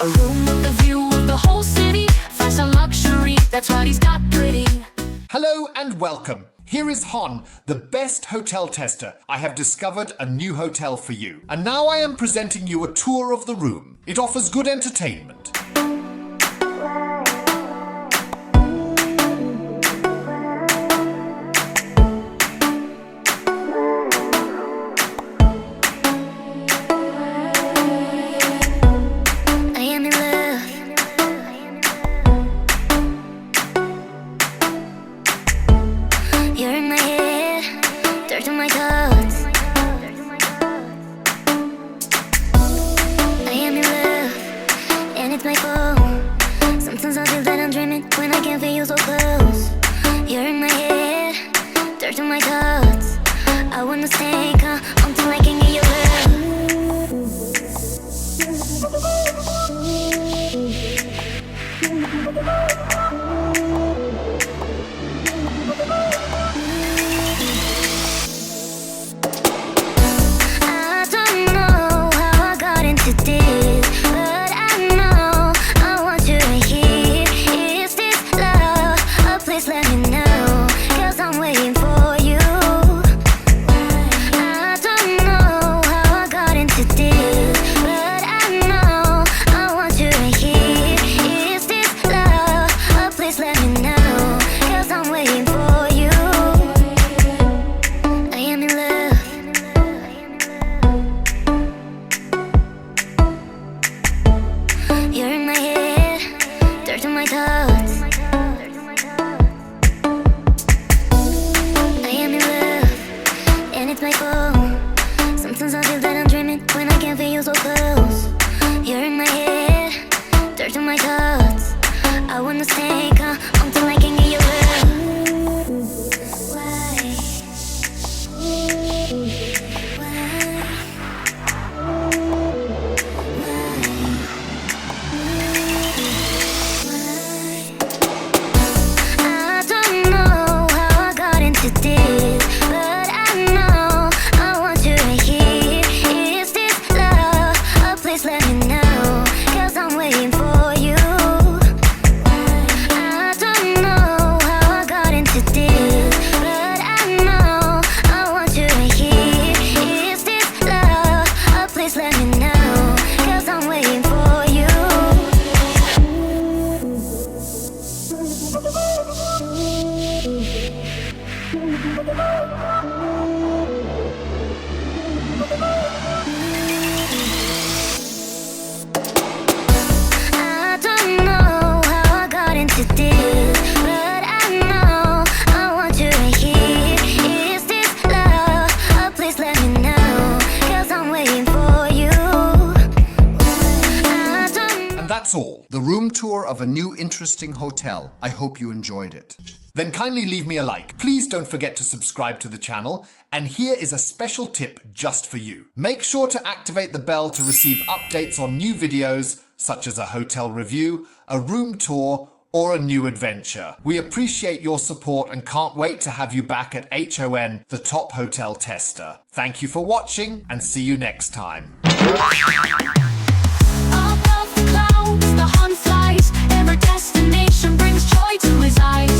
A room with a view of the whole city. Fashion luxury, that's what he's got pretty. Hello and welcome. Here is Hon, the best hotel tester. I have discovered a new hotel for you. And now I am presenting you a tour of the room. It offers good entertainment. That's all. The room tour of a new interesting hotel. I hope you enjoyed it. Then kindly leave me a like. Please don't forget to subscribe to the channel. And here is a special tip just for you. Make sure to activate the bell to receive updates on new videos, such as a hotel review, a room tour, or a new adventure. We appreciate your support and can't wait to have you back at HON, the top hotel tester. Thank you for watching and see you next time. The Hon flies, every destination brings joy to his eyes.